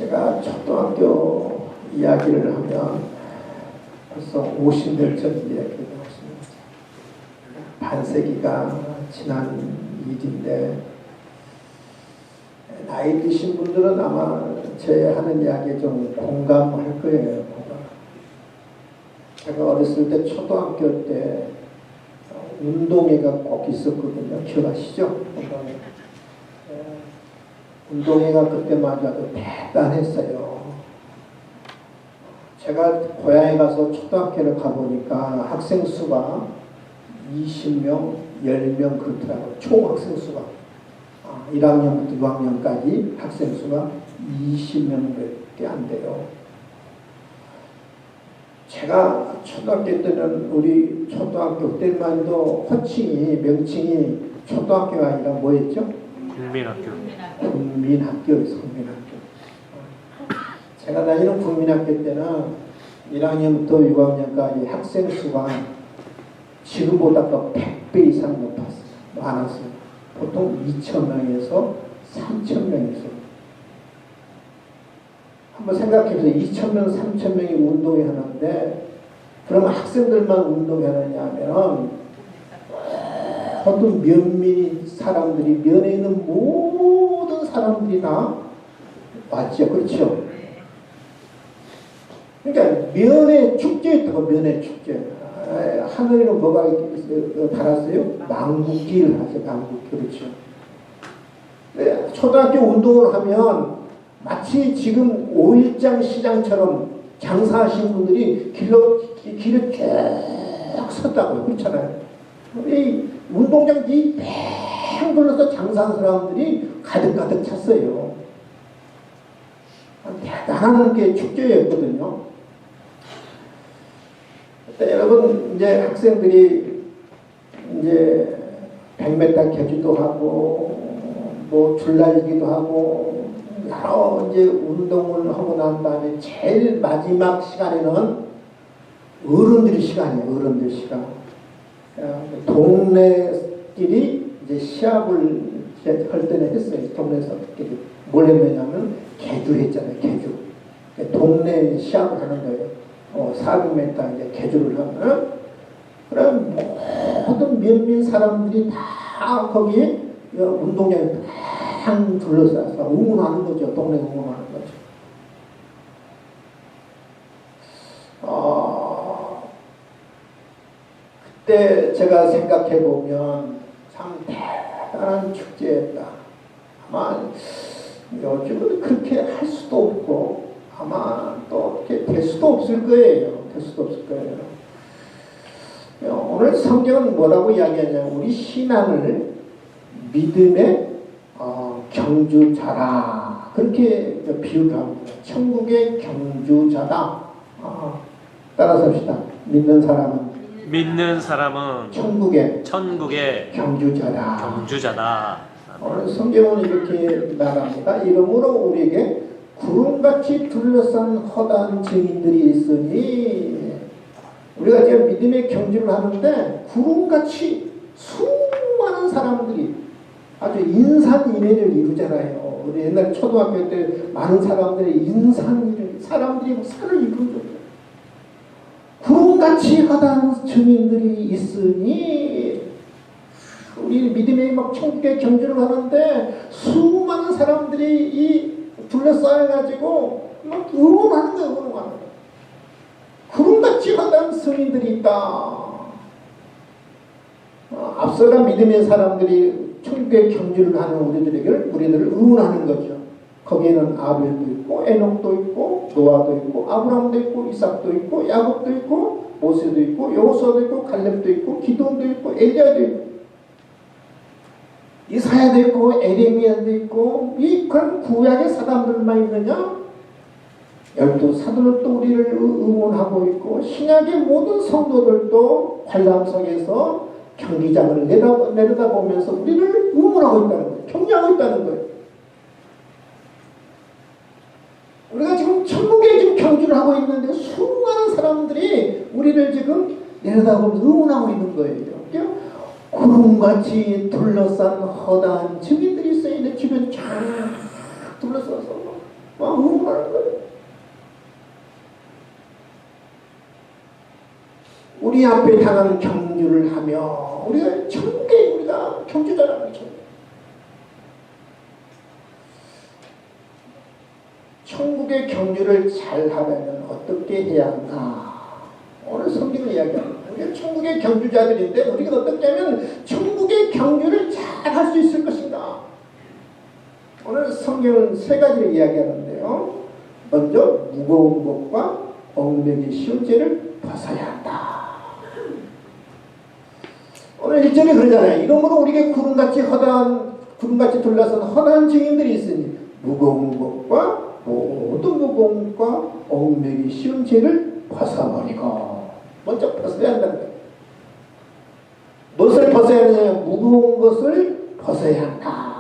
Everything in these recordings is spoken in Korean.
제가 초등학교 이야기를 하면 벌써 50년 전 이야기가 나왔습니다. 반세기가 지난 일인데 나이 드신 분들은 아마 제 하는 이야기에 좀 공감할 거예요. 공감. 제가 어렸을 때 초등학교 때 운동회가 꼭 있었거든요. 기억하시죠? 운동회가 그때마저 아주 대단했어요. 제가 고향에 가서 초등학교를 가보니까 학생 수가 20명, 10명 그렇더라고요. 총 학생 수가. 1학년부터 6학년까지 학생 수가 20명밖에 안 돼요. 제가 초등학교 때는 우리 초등학교 때만 해도 호칭이, 명칭이 초등학교가 아니라 뭐였죠? 국민학교. 국민학교에서 국민학교. 제가 다니는 국민학교 때는 1학년부터 6학년까지 학생 수가 지금보다 더 100배 이상 높았어요. 많았어요. 보통 2,000명에서 3,000명이었어요. 한번 생각해보세요. 2,000명, 3,000명이 운동회 하는데 그러면 학생들만 운동회 하느냐 하면 어떤 면민 사람들이 면에 있는 모든 사람들이 다 왔죠. 그렇죠? 그러니까 면의 축제였다고. 면의 축제. 하늘에는 뭐가 달았어요? 망국기를 하죠. 망국기. 그렇죠. 네, 초등학교 운동을 하면 마치 지금 5.1장 시장처럼 장사하시는 분들이 길을 쭉 섰다고요. 그렇잖아요. 이 운동장 뒤 팽 둘러서 장사하는 사람들이 가득가득 찼어요. 대단한 게 축제였거든요. 여러분, 이제 학생들이 이제 100m 계주도 하고, 뭐 줄날리기도 하고, 여러 이제 운동을 하고 난 다음에 제일 마지막 시간에는 어른들 시간이에요. 어른들 시간. 동네끼리 이제 시합을 할 때는 했어요. 동네에서 뭘 했냐면 개주했잖아요. 개주. 동네 시합을 하는 거예요. 400m 이제 개주를 하면, 그럼 모든 면민 사람들이 다 거기에 운동장에 팡 둘러싸서 응원하는 거죠. 동네 응원하는 거죠. 그때 제가 생각해 보면 참 대단한 축제였다. 아마 요즘은 그렇게 할 수도 없고 아마 또 그렇게 될 수도 없을 거예요. 될 수도 없을 거예요. 오늘 성경은 뭐라고 이야기하냐면 우리 신앙을 믿음의 경주자라 그렇게 비유합니다. 천국의 경주자다. 따라서 합시다. 믿는 사람은 천국의 경주자다. 오늘 성경은 이렇게 말합니다. 이러므로 우리에게 구름같이 둘러싼 허다한 증인들이 있으니, 우리가 지금 믿음의 경주를 하는데 구름같이 수많은 사람들이 아주 인산인해를 이루잖아요. 우리 옛날 초등학교 때 많은 사람들이 사람들이 산을 이루죠. 구름같이 허다한 증인들이 있으니, 우리 믿음의 막 천국의 경주를 하는데 수많은 사람들이 이 둘러싸여가지고 막 응원하는 거예요. 응원하는 거예요. 구름같이 허다한 증인들이 있다. 앞서간 믿음의 사람들이 천국의 경주를 하는 우리들을 응원하는 거죠. 거기에는 아벨도 있고 에녹도 있고 노아도 있고 아브라함도 있고 이삭도 있고 야곱도 있고 모세도 있고 여호수아도 있고 갈렙도 있고 기도원도 있고 엘리야도 있고 이사야도 있고 에레미야도 있고 그런 구약의 사람들만 있느냐? 12사도들도 우리를 응원하고 있고 신약의 모든 성도들도 관람석에서 경기장을 내려다보면서 우리를 응원하고 있다는 거예요. 격려하고 있다는 거예요. 우리가 지금 천국에 지금 경주를 하고 있는데 수많은 사람들이 우리를 지금 내려다보면서 응원하고 있는 거예요. 구름같이 둘러싼 허다한 증인들이 있어요. 내 주변 쫙 둘러싸서 막 응원하는 거예요. 우리 앞에 당하는 경주를 하며 우리가 천국에 우리가 경주자라는 거죠. 천국의 경주를 잘 하려면 어떻게 해야 하나? 오늘 성경을 이야기합니다. 우리가 천국의 경주자들인데 우리가 어떻게 하면 천국의 경주를 잘 할 수 있을 것인가? 오늘 성경은 세 가지를 이야기하는데요. 먼저 무거운 것과 얽매기 쉬운 죄를 벗어야 한다. 오늘 1절에 그러잖아요. 이러므로 우리에게 구름같이 둘러싼 허다한 증인들이 있으니 무거운 것과 모든 무거운 것과 얽매기 쉬운 죄를 벗어버리고 먼저 벗어야 한다는 거예요. 무엇을 벗어야 하느냐? 무거운 것을 벗어야 한다.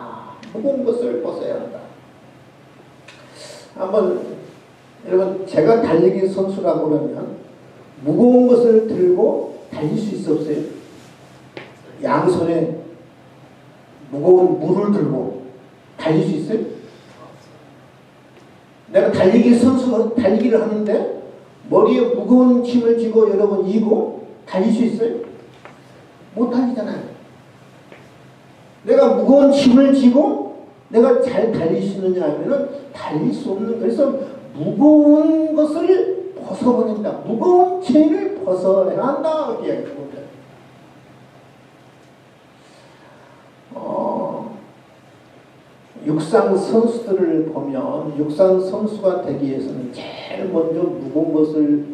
무거운 것을 벗어야 한다. 한번 여러분 제가 달리기 선수라고 그러면 무거운 것을 들고 달릴 수 있어 없어요? 양손에 무거운 물을 들고 달릴 수 있어요? 내가 달리기를 하는데 머리에 무거운 짐을 쥐고 여러분 이고 달릴 수 있어요? 못 달리잖아요. 내가 무거운 짐을 쥐고 내가 잘 달릴 수 있느냐 하면은 달릴 수 없는, 그래서 무거운 것을 벗어버린다. 무거운 죄를 벗어야 한다. 이렇게 이야기합니다. 육상 선수들을 보면 육상 선수가 되기 위해서는 제일 먼저 무거운 것을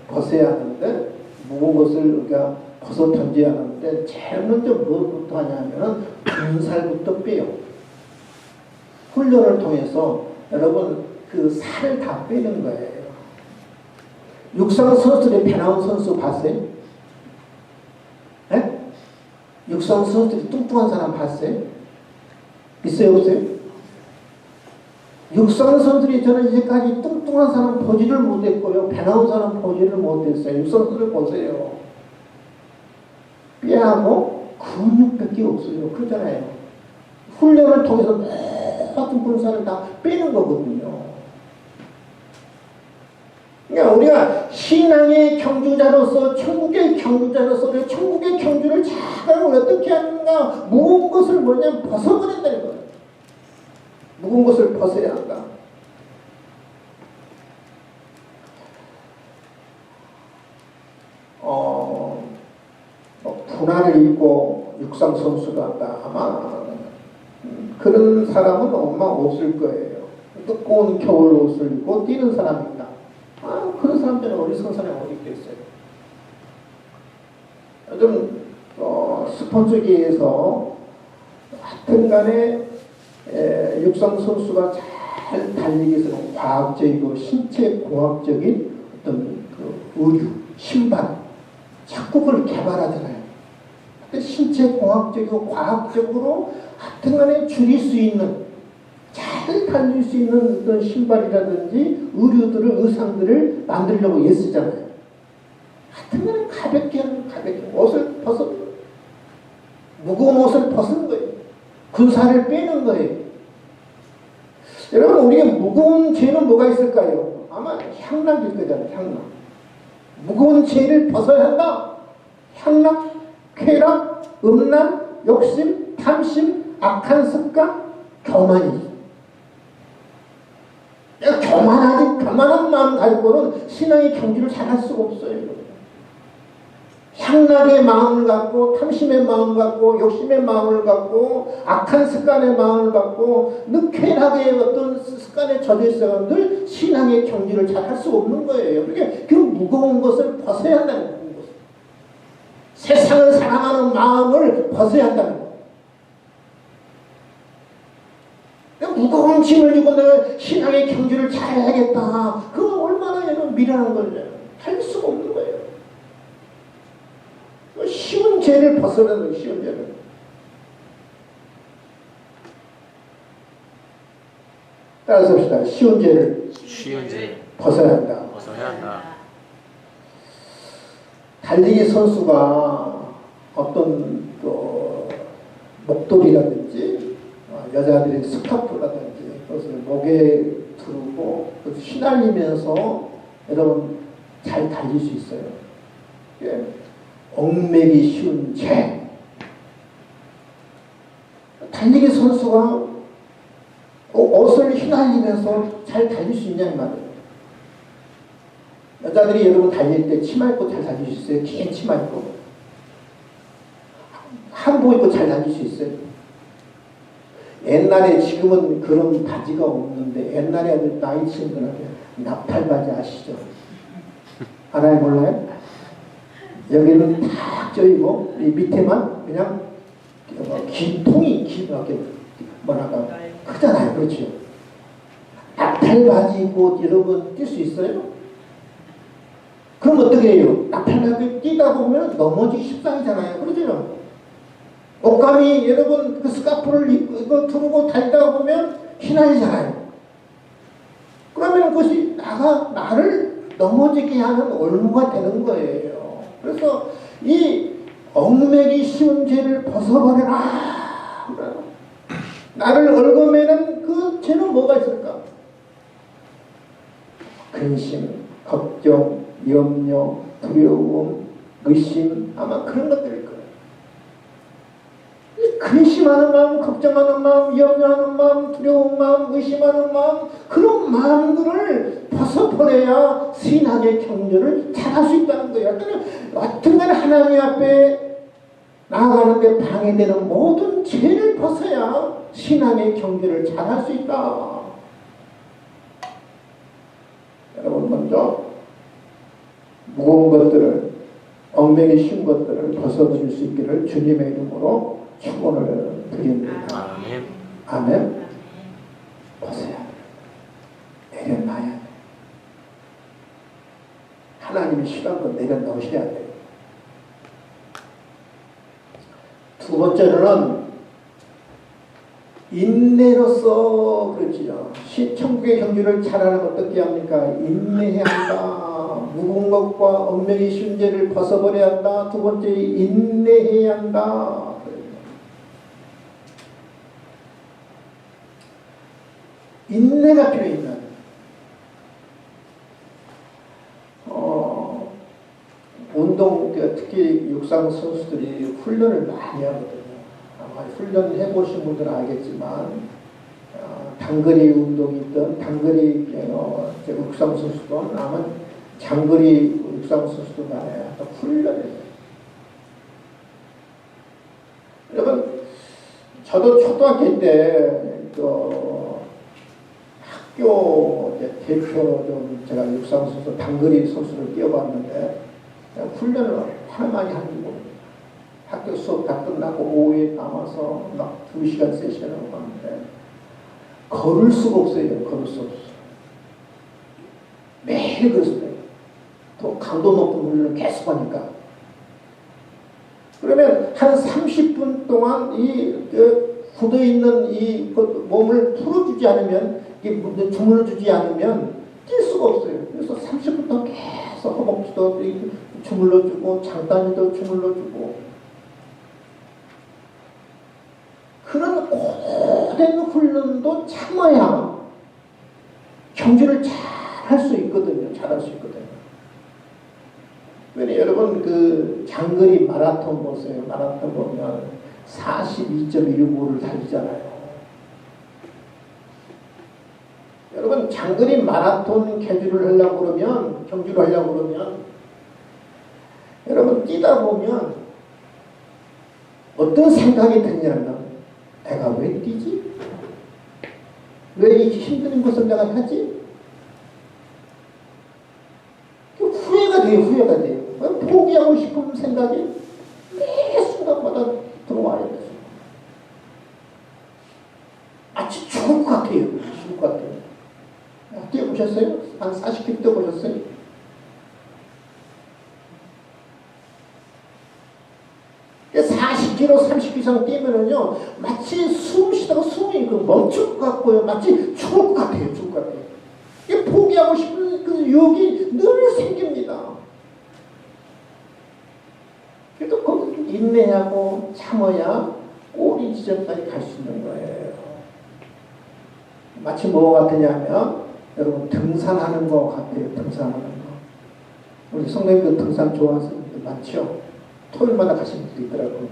벗어야 하는데, 무거운 것을 우리가 벗어 던져야 하는데 제일 먼저 무엇부터 하냐면은 군살부터 빼요. 훈련을 통해서 여러분 그 살을 다 빼는 거예요. 육상 선수들의 배 나온 선수 봤어요? 네? 육상 선수들이 뚱뚱한 사람 봤어요? 있어요, 없어요? 육상 선수들이 저는 이제까지 뚱뚱한 사람 보지를 못했고요. 배 나온 사람 보지를 못했어요. 육상 선수들 보세요. 뼈하고 근육밖에 없어요. 그렇잖아요. 훈련을 통해서 모든 군살을 다 빼는 거거든요. 그러니까 우리가 신앙의 경주자로서, 천국의 경주자로서 우리가 천국의 경주를 잘하고 어떻게 하는가? 무거운 것을 뭐냐면 벗어버린다는 거예요. 무거운 것을 벗어야 한다. 분할을 입고 육상 선수가 한다. 아마 그런 사람은 아마 없을 거예요. 두꺼운 겨울 옷을 입고 뛰는 사람입니다. 그런 사람들은 어리석은 사람이 어디 있겠어요. 요즘 스포츠계에서 하여튼 간에 육상 선수가 잘 달리기 위해서는 과학적이고 신체 공학적인 어떤 그 의류, 신발 자꾸 그걸 개발하잖아요. 신체 공학적이고 과학적으로 하여튼 간에 줄일 수 있는, 잘 달릴 수 있는 어떤 신발이라든지 의류들을, 의상들을 만들려고 애쓰잖아요. 하여튼 간에 가볍게 옷을 벗어, 무거운 옷을 벗은 거예요. 군살을 빼는 거예요. 여러분, 우리가 무거운 죄는 뭐가 있을까요? 아마 향락일 거잖아요. 향락. 무거운 죄를 벗어야 한다. 향락, 쾌락, 음란, 욕심, 탐심, 악한 습관, 교만이. 내가 교만한 마음 가지고는 신앙의 경주를 잘 할 수가 없어요. 향락의 마음을 갖고, 탐심의 마음을 갖고, 욕심의 마음을 갖고, 악한 습관의 마음을 갖고, 쾌락의 어떤 습관에 젖어 있어서 늘 신앙의 경주를 잘 할 수가 없는 거예요. 그러니까 그 무거운 것을 벗어야 한다는 거예요. 세상을 사랑하는 마음을 벗어야 한다는 거예요. 무거운 짐을 지고 내가 신앙의 경주를 잘 해야겠다. 그거 얼마나 여러분 미련한 걸요. 할 수가 없는 거예요. 쉬운 죄를 벗어내는 거예요. 쉬운 죄를. 따라서 합시다. 쉬운 죄를 벗어야 한다. 달리기 선수가 어떤 목도리라든지 여자들의 스카프라든지 그것을 목에 두르고 휘날리면서 여러분 잘 달릴 수 있어요. 예. 얽매기 쉬운 재. 달리기 선수가 옷을 휘날리면서 잘 달릴 수 있냐 이 말이에요. 여자들이 여러분 달릴 때 치마 입고 잘 달릴 수 있어요? 긴 치마 입고 한복 입고 잘 달릴 수 있어요? 옛날에, 지금은 그런 바지가 없는데 옛날에 아주 나이 친구는 나팔 바지 아시죠? 알아요 몰라요? 여기는 탁 조이고 이 밑에만 그냥 긴 통이 이렇게 뭐랄까 크잖아요. 그렇죠? 나팔 바지 입고 여러분 뛸 수 있어요? 그럼 어떻게 해요? 나팔 바지 뛰다 보면 넘어지기 십상이잖아요. 그렇죠? 옷감이 여러분 그 스카프를 이거 두르고 달리다 보면 휘날리잖아요. 그러면 그것이 나를 넘어지게 하는 올무가 되는 거예요. 그래서 이 얽매기 쉬운 죄를 벗어버려라. 나를 얽어매는 그 죄는 뭐가 있을까? 근심, 걱정, 염려, 두려움, 의심, 아마 그런 것들일 거예요. 근심하는 마음, 걱정하는 마음, 염려하는 마음, 두려운 마음, 의심하는 마음, 그런 마음들을 벗어버려야 신앙의 경륜을 잘할 수 있다는 거예요. 어떤 간 하나님 앞에 나아가는데 방해되는 모든 죄를 벗어야 신앙의 경륜을 잘할 수 있다. 여러분 먼저 무거운 것들을, 얽매기 쉬운 것들을 벗어버릴 수 있기를 주님의 이름으로 축원을 드립니다. 아멘. 아멘. 벗어야 돼. 내려놔야 돼. 하나님이 싫어하는 건 내려놓으셔야 돼요. 두 번째로는 인내로서 그렇지요. 천국의 경주를 잘하는 어떻게 합니까? 인내해야 한다. 무거운 것과 얽매기 쉬운 죄를 벗어버려야 한다. 두 번째 인내해야 한다. 인내가 필요 있는. 운동, 특히 육상 선수들이 훈련을 많이 하거든요. 아마 훈련해 보신 분들은 알겠지만, 단거리 운동이든 단거리 육상 선수든 아마 장거리 육상 선수도 간에 훈련을 해요. 여러분, 저도 초등학교 때 학교 대표 좀 제가 육상 선수 단거리 선수를 뛰어봤는데 훈련을 얼마나 많이 하는지 학교 수업 다 끝나고 오후에 남아서 막 2시간, 3시간 하고 가는데 걸을 수가 없어요. 걸을 수 없어요. 매일 그랬어요. 또 강도 높은 훈련을 계속 하니까. 그러면 한 30분 동안 굳어있는 이 몸을 풀어주지 않으면, 주물러주지 않으면 뛸 수가 없어요. 그래서 30분 동안 계속 허벅지도 주물러주고 장단지도 주물러주고 그런 오랜 훈련도 참아야 경주를 잘 할 수 있거든요. 잘할 수 있거든요. 왜냐 여러분 장거리 마라톤 보세요. 마라톤 보면 42.195를 달리잖아요. 여러분 장거리 마라톤 경주를 하려고 그러면 여러분 뛰다 보면 어떤 생각이 드냐면 내가 왜 뛰지? 왜 이 힘든 것을 내가 하지? 후회가 돼요. 포기하고 싶은 생각이 매 순간마다 들어와야 돼요. 마치 죽을 것 같아요. 죽을 것 같아요. 뛰어보셨어요? 한 40km 뛰어보셨어요? 그러니까 40km, 30km 이상 뛰면은요, 마치 숨 쉬다가 숨이 멈출 것 같고요. 마치 죽을 것 같아요. 죽을 것 같아요. 포기하고 싶은 그 유혹이 늘 생깁니다. 그래도 거기 인내하고 참아야 꼬리 지점까지 갈 수 있는 거예요. 마치 뭐 같으냐면 여러분 등산하는 거 같아요. 등산하는 거. 우리 성도님들 등산 좋아하시는 분들 많죠? 토요일마다 가시는 분들 있더라고요.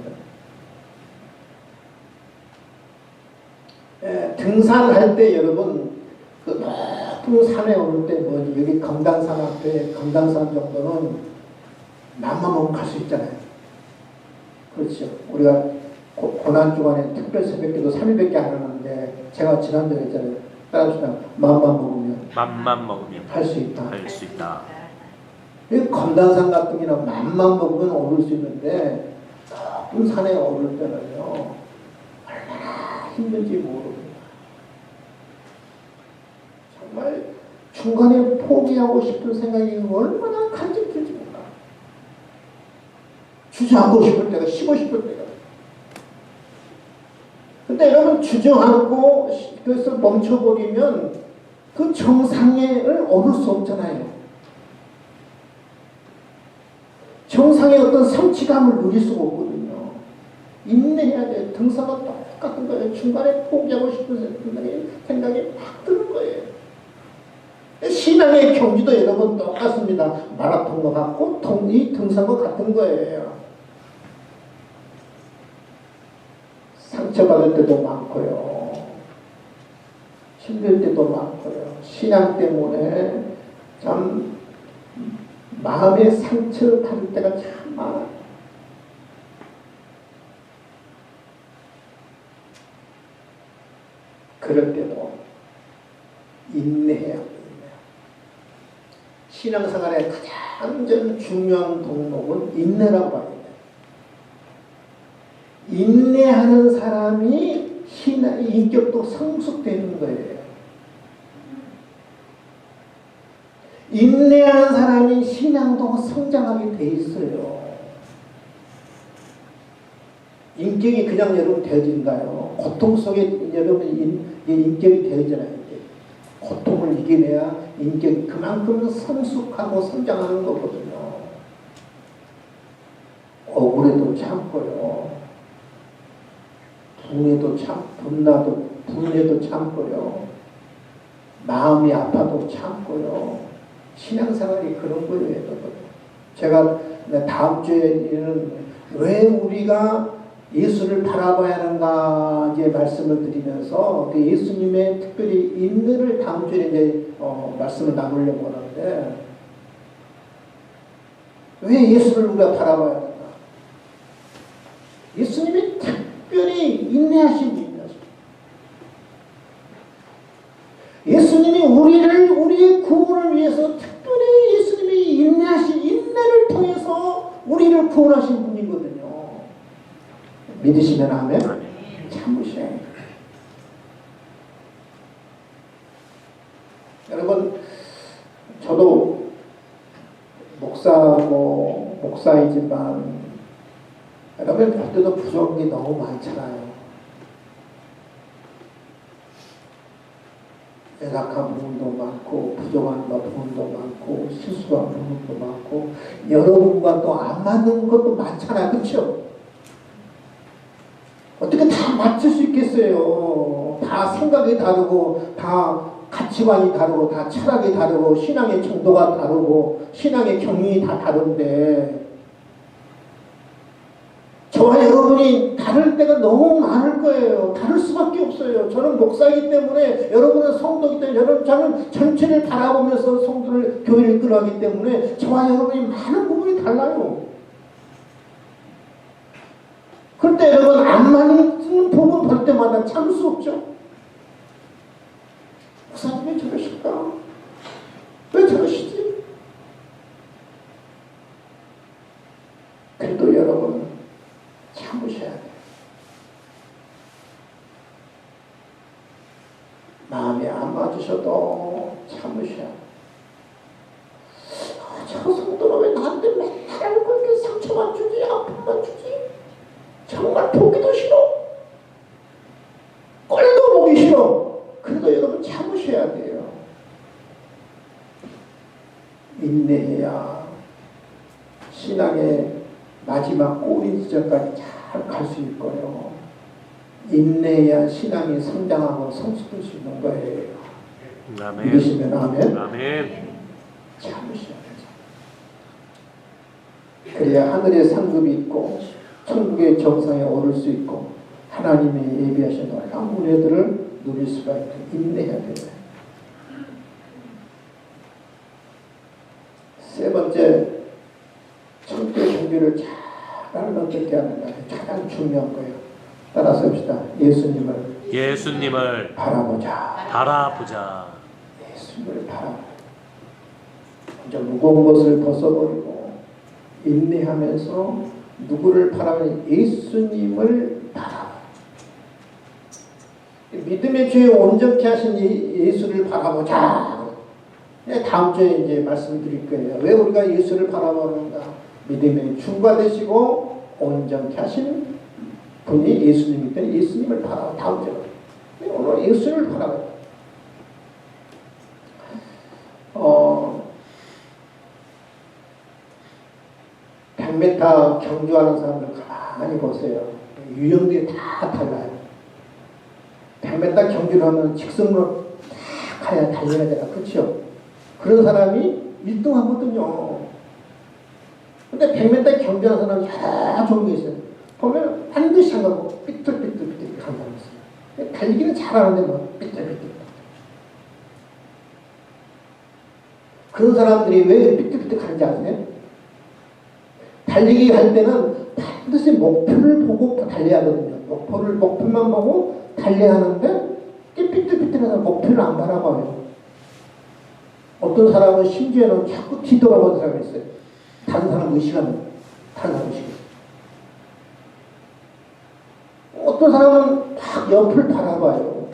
등산할 때 여러분 그 높은 산에 오를 때 뭐 여기 금당산 앞에 금당산 정도는 맘만 먹으면 갈 수 있잖아요. 그렇죠. 우리가 고난주간에 특별 새벽기도 3일밖에 안 하는데 제가 지난주에 했잖아요. 따라합시다. 맘만 먹으면 할 수 있다. 할 수 있다. 이 금당산 같은 경우는 맘만 먹으면 오를 수 있는데 높은 산에 오를 때는요 얼마나 힘든지 모릅니다. 정말 중간에 포기하고 싶은 생각이 얼마나 간직될지 몰라. 주저앉고 싶을 때가 쉬고 싶을 때가. 근데 여러분 주저앉고 그래서 멈춰버리면 그 정상을 오를 수 없잖아요. 정상의 어떤 성취감을 누릴 수가 없거든요. 인내해야 돼요. 등산은 똑같은 거예요. 중간에 포기하고 싶은 생각이 막 드는 거예요. 신앙의 경지도 여러분 똑같습니다. 마라톤과 같고 이 등산과 같은 거예요. 상처받을 때도 많고요. 힘들 때도 많고요. 신앙 때문에 참 마음의 상처를 받을 때가 참 많아요. 그럴 때도 인내해야 합니다. 신앙생활의 가장 중요한 덕목은 인내라고 합니다. 인내하는 사람이 인격도 성숙되는 거예요. 인내하는 사람이 신앙도 성장하게 돼 있어요. 인격이 그냥 여러분 되어진다요. 고통 속에 여러분 인격이 되어지잖아요. 고통을 이겨내야 인격이 그만큼 성숙하고 성장하는 거거든요. 억울해도 참고요. 분해도 참고요. 마음이 아파도 참고요. 신앙생활이 그런 거예요. 제가 다음 주에는 왜 우리가 예수를 바라봐야 하는가 이제 말씀을 드리면서 그 예수님의 특별히 인내를 다음 주에 이제 말씀을 나누려고 하는데 왜 예수를 우리가 바라봐야 하는가? 예수님이 특별히 인내하신 분이십니다. 예수님이 우리의 구원을 위해서 특별히 예수님이 인내를 통해서 우리를 구원하신 분이거든요. 믿으시면 아멘? 참으셔야 해요. 여러분, 저도 목사이지만 여러분 볼 때도 부족한 게 너무 많잖아요. 연약한 부분도 많고 부족한 부분도 많고 실수한 부분도 많고 여러분과 또 안 맞는 것도 많잖아요. 그렇죠? 어떻게 다 맞출 수 있겠어요? 다 생각이 다르고 다 가치관이 다르고 다 철학이 다르고 신앙의 정도가 다르고 신앙의 경륜이 다 다른데 저와 여러분이 다를 때가 너무 많을 거예요. 다를 수밖에 없어요. 저는 목사이기 때문에 여러분은 성도이기 때문에 저는 전체를 바라보면서 성도를 교회를 이끌어가기 때문에 저와 여러분이 많은 부분이 달라요. 그런데 여러분 안 맞는 부분 볼 때마다 참을 수 없죠. 목사님 왜 저러실까? 왜 저러시지? 그래도 여러분 참으셔야 돼요. 마음이 안 맞으셔도 참으셔야 돼요. 저 성도는 왜 나한테 맨날 그렇게 상처만 주지 아픔만 주지? 정말 보기도 싫어. 꼴도 보기 싫어. 그래도 여러분 참으셔야 돼요. 인내해야 신앙의 마지막 꼬리 지점까지 잘 갈 수 있고요. 인내해야 신앙이 성장하고 성숙할 수 있는 거예요. 아멘. 믿으시면 아멘. 아멘. 참으셔야 되죠. 그래야 하늘의 상급이 있고 천국의 정상에 오를 수 있고 하나님의 예비하신 놀라운 은혜들을 누릴 수가 있고 인내해야 돼요. 세 번째, 천국의 경주를 잘 어떻게 하는가 가장 중요한 거예요. 따라서 합시다. 예수님을 바라보자. 예수님을 바라보자. 먼저 무거운 것을 벗어버리고 인내하면서 누구를 바라보는 예수님을 바라봐. 믿음의 주에 온전케 하신 예수를 바라보자. 다음 주에 이제 말씀드릴 거예요. 왜 우리가 예수를 바라보는가? 믿음의 주가 되시고 온전케 하신 분이 예수님이기 때문에 예수님을 바라봐. 다음 주에 오늘 예수를 바라봐. 100m 경주하는 사람들 가만히 보세요. 유형들이 다 달라요. 100m 경주를 하면 직선으로 다 가야 달려야 되나, 그렇죠? 그런 사람이 1등 하거든요. 근데 100m 경주하는 사람이 여러 종류 있어요. 보면 반드시 한 가고 삐뚤삐뚤 가는 사람이 있어요. 달리기는 잘하는데 뭐 삐뚤삐뚤. 그런 사람들이 왜 삐뚤삐뚤 가는지 아세요? 달리기 할 때는 반드시 목표를 보고 달려야 하거든요. 목표만 보고 달려야 하는데 삐뚤삐뚤해서 목표를 안 바라봐요. 어떤 사람은 심지어는 자꾸 뒤돌아보는 사람이 있어요. 다른 사람 의식하는, 다른 사람 의식. 어떤 사람은 막 옆을 바라봐요.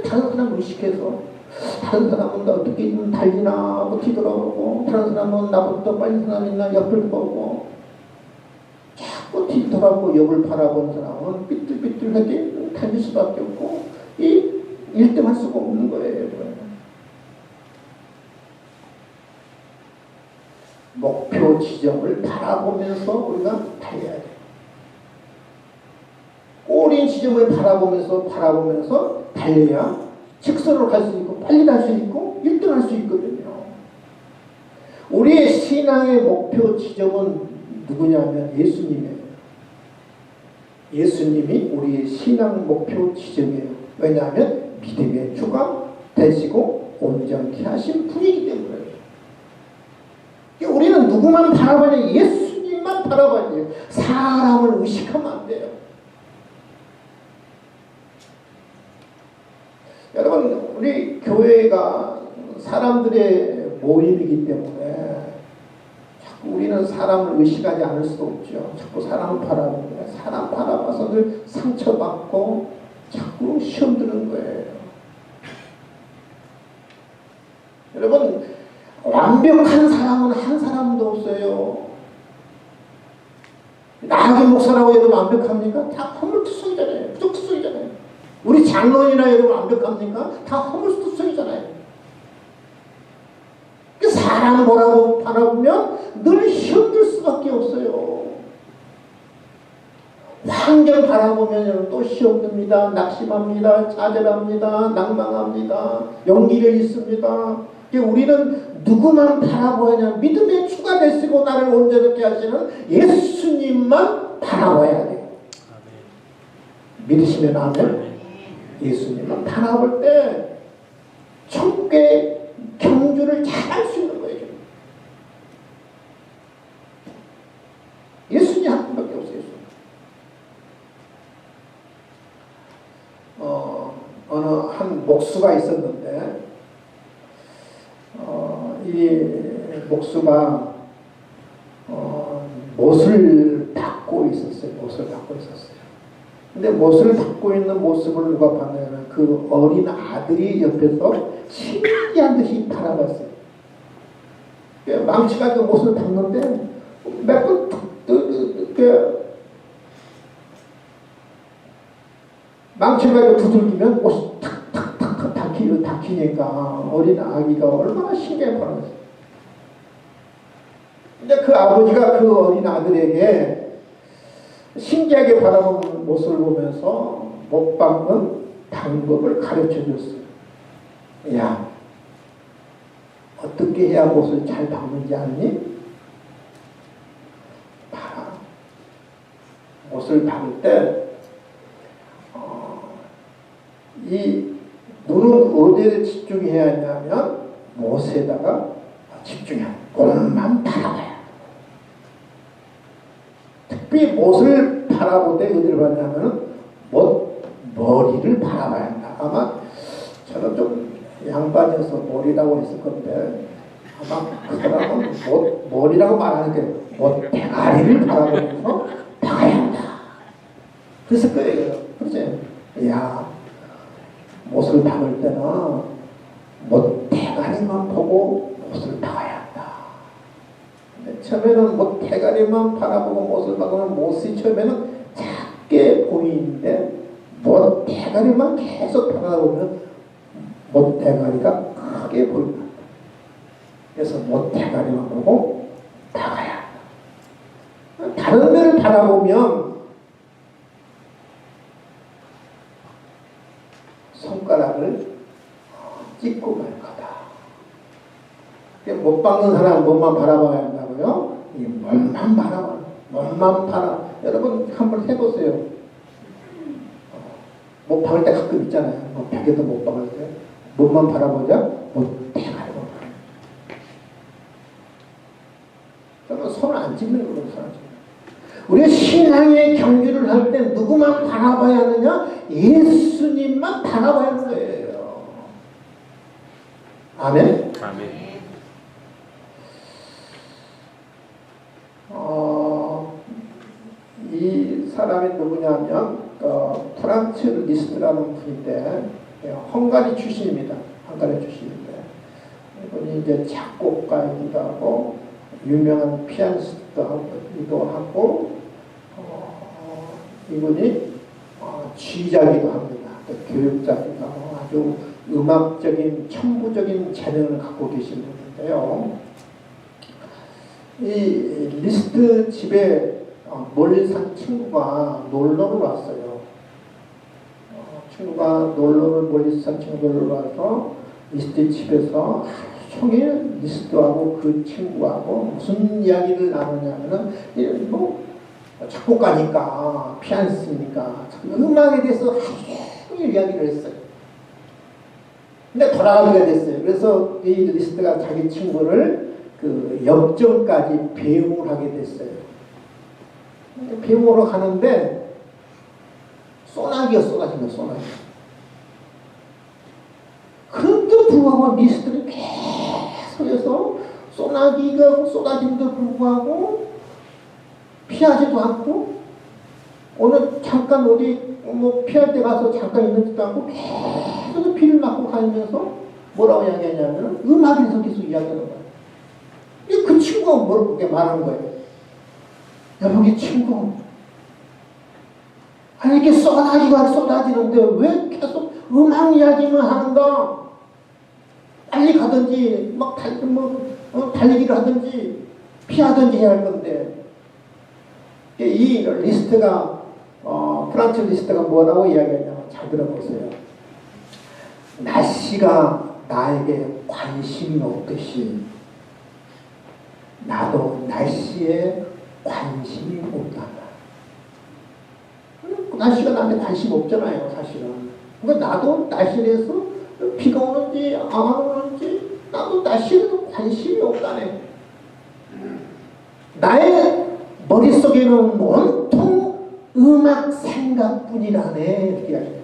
다른 사람 의식해서 다른 사람은 어떻게 달리나 하고 뒤돌아보고 다른 사람은 나보다 빨리 사람 있나 옆을 보고 자꾸 뒤돌아보고 옆을 바라보는 사람은 삐뚤삐뚤하게 달릴 수밖에 없고 1등 할 수가 없는 거예요. 목표 지점을 바라보면서 우리가 달려야 돼요. 꼬린 지점을 바라보면서 달려야 직선으로 갈 수 있고 빨리 갈 수 있고 1등 할 수 있거든요. 우리의 신앙의 목표 지점은 누구냐면 예수님이에요. 예수님이 우리의 신앙 목표 지점이에요. 왜냐하면 믿음의 주가 되시고 온전케 하신 분이기 때문에. 우리는 누구만 바라봐야 예수님만 바라봐야 돼요. 사람을 의식하면 안 돼요. 여러분, 우리 교회가 사람들의 모임이기 때문에 자꾸 우리는 사람을 의식하지 않을 수 없죠. 자꾸 사람을 바라보는 거예요. 사람 바라봐서 늘 상처받고 자꾸 시험 드는 거예요. 여러분, 완벽한 사람은 한 사람도 없어요. 나하게 목사라고 여러분 완벽합니까? 다 허물투성이잖아요. 부족투성이잖아요. 우리 장로님이나 여러분 완벽합니까? 다 허물투성이잖아요. 사람 뭐라고 바라보면 늘 힘들 수밖에 없어요. 환경 바라보면 또 시험 듭니다. 낙심합니다. 좌절합니다. 낭망합니다. 용기가 있습니다. 우리는 누구만 바라보아야 믿음의 주가 되시고 나를 온전하게 하시는 예수님만 바라봐야 돼요. 믿으시면 아멘. 예수님만 바라볼 때 천국의 경주를 잘할 수 있는 거예요. 예수님 한 분밖에 없어요. 어느 한 목수가 있었는데 이 목수가 못을 닦고 있었어요. 근데 못을 닦고 있는 모습을 누가 봤냐면 그 어린 아들이 옆에서 신기한 듯이 바라봤어요. 망치가 그 못을 닦는데 몇 번 망치가 두들기면 옷이 탁탁탁탁 닦히니까 어린 아기가 얼마나 신기하게 바라봤어요. 근데 그 아버지가 그 어린 아들에게 신기하게 바라보는 모습을 보면서 못 닦는 방법을 가르쳐 줬어요. 야, 어떻게 해야 못을 잘 박는지 아니? 봐라. 못을 박을 때, 이 눈은 어디에 집중해야 하냐면, 못에다가 집중해야 못만 바라봐야. 특히 못을 바라볼 때 어디를 바라냐면, 머리를 바라봐야 한다. 아마 저는 좀 양반이어서 머리라고 했을 건데, 아마 그 사람은 머리라고 말하는 게 대가리를 바라보면서 박아야 한다. 그랬을 거예요. 그렇지? 야, 못을 박을 때는 대가리만 보고 못을 박아야 한다. 근데 처음에는 대가리만 바라보고 못을 박으면 못이 처음에는 작게 보이는데 대가리만 계속 바라보면 대가리가 크게 보인다. 그래서 대가리만 보고 박아야 한다. 다른 데를 바라보면 손가락을 찍고 갈 거다. 못 박는 사람은 몸만 바라봐야 한다고요? 이 몸만 바라봐. 몸만 바라. 여러분 한번 해보세요. 못 박을 때 가끔 있잖아요. 벽에도 못 박을 때. 몸만 바라보자. 대가리만 바라. 그러면 손을 안 찍는 거거든요. 손을 찍는 거. 우리가 신앙의 경주를 할 때 누구만 바라봐야 하느냐? 예수님만 바라봐야 하는 거예요. 아멘? 아멘. 이 사람이 누구냐면 프란츠 리스트라는 분인데 헝가리 출신입니다. 헝가리 출신인데 이분이 이제 작곡가이기도 하고 유명한 피아니스트이기도 하고 이분이 지휘자이기도 합니다. 또 교육자이기도 하고 아주 음악적인 천부적인 재능을 갖고 계신 분인데요. 이 리스트 집에 멀리 산 친구가 놀러를 왔어요. 친구가 멀리 산 친구가 놀러 와서 리스트 집에서 하루 종일 리스트하고 그 친구하고 무슨 이야기를 나누냐면은 작곡가니까 피아니스트니까 음악에 대해서 하루 종일 이야기를 했어요. 근데 돌아가게 됐어요. 그래서 이 리스트가 자기 친구를 그 역전까지 배웅을 하게 됐어요. 배웅으로 가는데 소나기가 소나기. 그런데 불구하고 리스트는 계속해서 소나기가 쏟아짐에도 불구하고 피하지도 않고 오늘 잠깐 어디 피할 때 가서 잠깐 있는지도 않고 계속 비를 맞고 가면서 뭐라고 이야기하냐면 음악에서 계속 이야기하는 거예요. 그 친구가 그렇게 말하는 거예요. 여러분, 친구, 아니 이렇게 소나기가 쏟아지는데 왜 계속 음악 이야기만 하는가? 빨리 가든지 달리기를 하든지 피하든지 해야 할 건데 이 리스트가 프란츠 리스트가 뭐라고 이야기하냐면 잘 들어보세요. 날씨가 나에게 관심이 없듯이 나도 날씨에 관심이 없다. 날씨가 나한테 관심 없잖아요, 사실은. 그러니까 나도 날씨에 대해서 비가 오는지 안 오는지 나도 날씨에 대해서 관심이 없다네. 나의 머릿속에는 온통 음악 생각뿐이라네. 이렇게 이야기해요.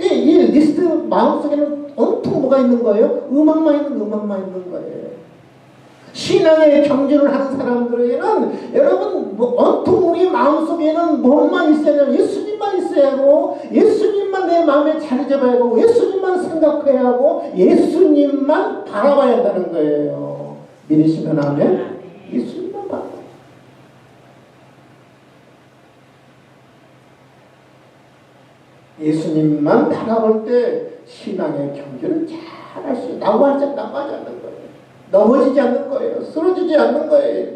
이 리스트 마음속에는 온통 뭐가 있는 거예요? 음악만 있는 거예요. 신앙의 경주를 하는 사람들에게는 여러분 온통 우리 마음속에는 뭐만 있어야 해요? 예수님만 있어야 하고 예수님만 내 마음에 자리 잡아야 하고 예수님만 생각해야 하고 예수님만 바라봐야 한다는 거예요. 믿으시면 아멘? 예수님만 바라봐요. 예수님만 바라볼 때 신앙의 경주를 잘 할 수 있어요. 나가지 않는 거예요. 넘어지지 않는 거예요. 쓰러지지 않는 거예요.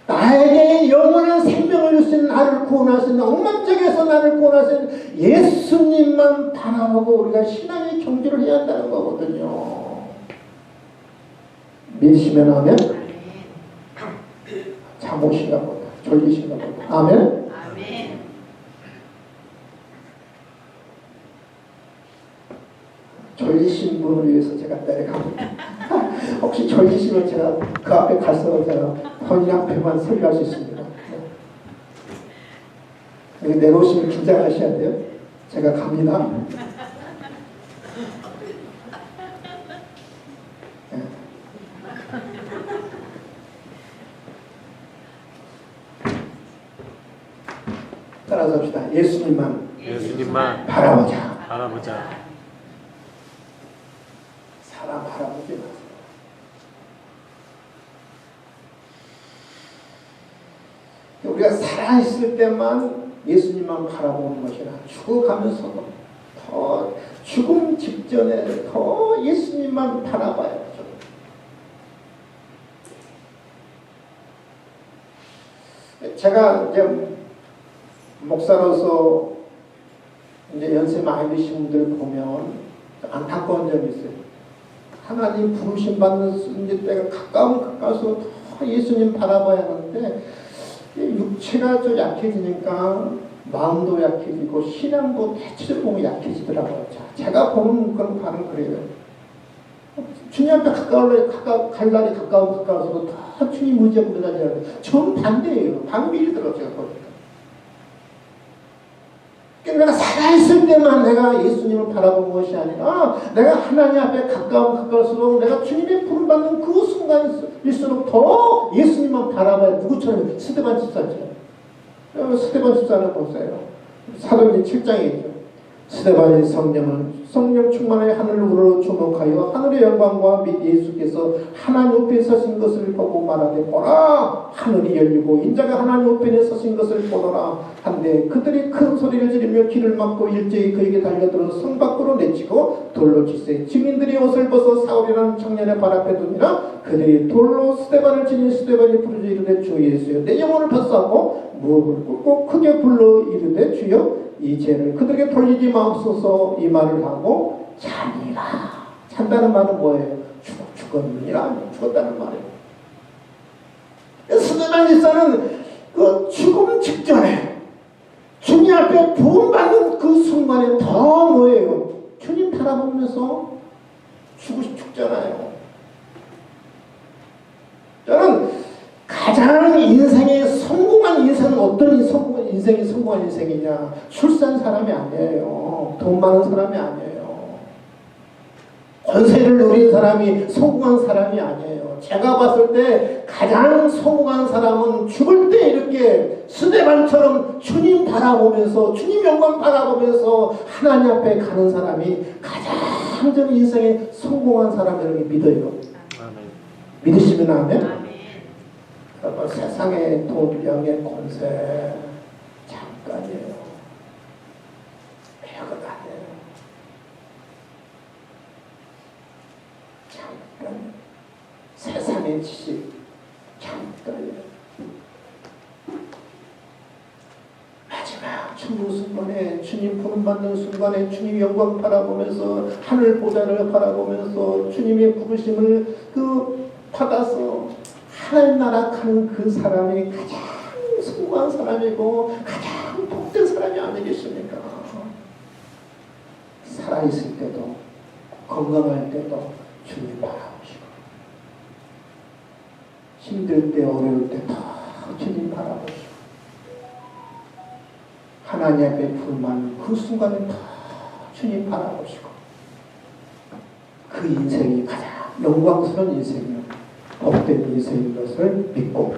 나에게 내 영원한 생명을 줄 수 있는 나를 구원하시는 엉망적에서 나를 구원하시는 예수님만 바라보고 우리가 신앙의 경주를 해야 한다는 거거든요. 믿으시면 아멘. 잠오신가 보다. 졸리신가 보다. 아멘. 졸리신 분을 위해서 제가 내려갑니다. 혹시 졸리시면 제가 그 앞에 가서 제가 본인 앞에만 설교할 수 있습니다. 여기 내려오시면 긴장하셔야 돼요. 제가 갑니다. 네. 따라서 합시다. 예수님만 바라보자. 사람 바라보지 마세요. 우리가 살아있을 때만 예수님만 바라보는 것이 아니라 죽어가면서도 더 죽음 직전에 더 예수님만 바라봐야죠. 제가 이제 목사로서 이제 연세 많이 드신 분들 보면 안타까운 점이 있어요. 하나님 부르심 받는 이제 때가 가까워서 더 예수님 바라봐야 하는데 육체가 좀 약해지니까 마음도 약해지고 신앙도 대체적으로 보면 약해지더라고요. 제가 보는 그런 바는 그래요. 주님 앞에 갈 날이 가까워서도 더 주님 의지하고 매달려야 돼요. 정반대예요. 반비리더라고요. 제가 보니까. 내가 살아있을 때만 내가 예수님을 바라본 것이 아니라 내가 하나님 앞에 가까울수록 내가 주님의 부름받는 그 순간일수록 더 예수님만 바라봐야 누구처럼 스데반 집사죠. 스데반 집사는 보세요. 사도행전 7장이죠. 스데반의 성령 충만하여 하늘로 주목하여 하늘의 영광과 및 예수께서 하나님 우편에 서신 것을 보고 말하되 보라 하늘이 열리고 인자가 하나님 우편에 서신 것을 보더라 한데 그들이 큰 소리를 지르며 귀를 막고 일제히 그에게 달려들어 성 밖으로 내치고 돌로 치세 증인들이 옷을 벗어 사울이라는 청년의 발 앞에 두니라 그들이 돌로 스데반을 치니 스데반이 부르짖어 이르되 주 예수여 내 영혼을 벗어하고 무릎을 꿇고 크게 불러 이르되 주여 이 죄를 그들에게 돌리지 마옵소서 이 말을 하고 자니라. 잔다는 말은 뭐예요? 죽었느니라. 죽었다는 말이에요. 스데반 집사는 그 죽음 직전에 주님 앞에 부음받는 그 순간에 더 뭐예요? 주님 바라보면서 죽잖아요. 저는 가장 인생의 성공한 인생은 어떤 인생이 성공한 인생이냐? 출세한 사람이 아니에요. 돈 많은 사람이 아니에요. 권세를 누린 사람이 성공한 사람이 아니에요. 제가 봤을 때 가장 성공한 사람은 죽을 때 이렇게 스데반처럼 주님 바라보면서 주님 영광 바라보면서 하나님 앞에 가는 사람이 가장 저는 인생에 성공한 사람이라고 믿어요. 믿으시면 아멘. 여러분 세상의 돈, 명예, 권세 잠깐이에요. 별것 아니에요. 잠깐. 세상의 지식 잠깐이에요. 마지막 천국 순간에 주님 부름받는 순간에 주님 영광 바라보면서 하늘 보좌를 바라보면서 주님의 부르심을 받아서 하나님 나라 가는 그 사람이 가장 성공한 사람이고 가장 복된 사람이 아니겠습니까? 살아있을 때도 건강할 때도 주님 바라보시고 힘들 때 어려울 때 더 주님 바라보시고 하나님 앞에 부름하는 그 순간에 더 주님 바라보시고 그 인생이 가장 영광스러운 인생이요 복된 인생인 것을 믿고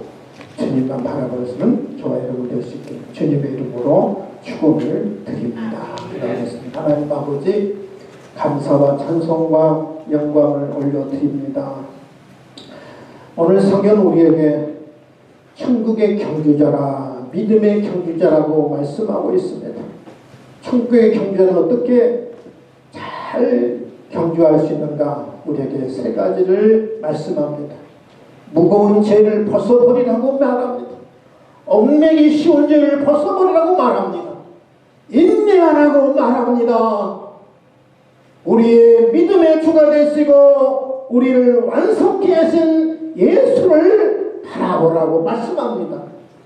주님만 바라보시는 저와 여러분 될 수 있게 주님의 이름으로 축원을 드립니다. 기도하겠습니다. 하나님 아버지 감사와 찬송과 영광을 올려드립니다. 오늘 성경 우리에게 천국의 경주자라 믿음의 경주자라고 말씀하고 있습니다. 천국의 경주자는 어떻게 잘 경주할 수 있는가 우리에게 세 가지를 말씀합니다. 무거운 죄를 벗어버리라고 말합니다. 얽매기 쉬운 죄를 벗어버리라고 말합니다. 인내하라고 말합니다. 우리의 믿음의 주가 되시고 우리를 완성케 하신 예수를 바라보라고 말씀합니다.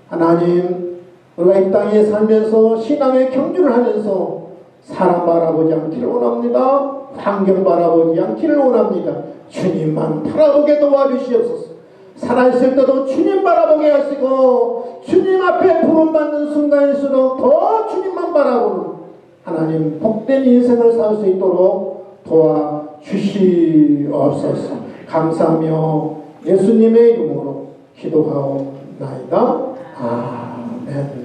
하나님, 우리가 이 땅에 살면서 신앙의 경주를 하면서 사람 바라보지 않기를 원합니다. 환경 바라보지 않기를 원합니다. 주님만 바라보게 도와주시옵소서. 살아있을 때도 주님 바라보게 하시고 주님 앞에 부름받는 순간일수록 더 주님만 바라보는 하나님 복된 인생을 살 수 있도록 도와주시옵소서. 감사하며 예수님의 이름으로 기도하옵나이다. 아멘.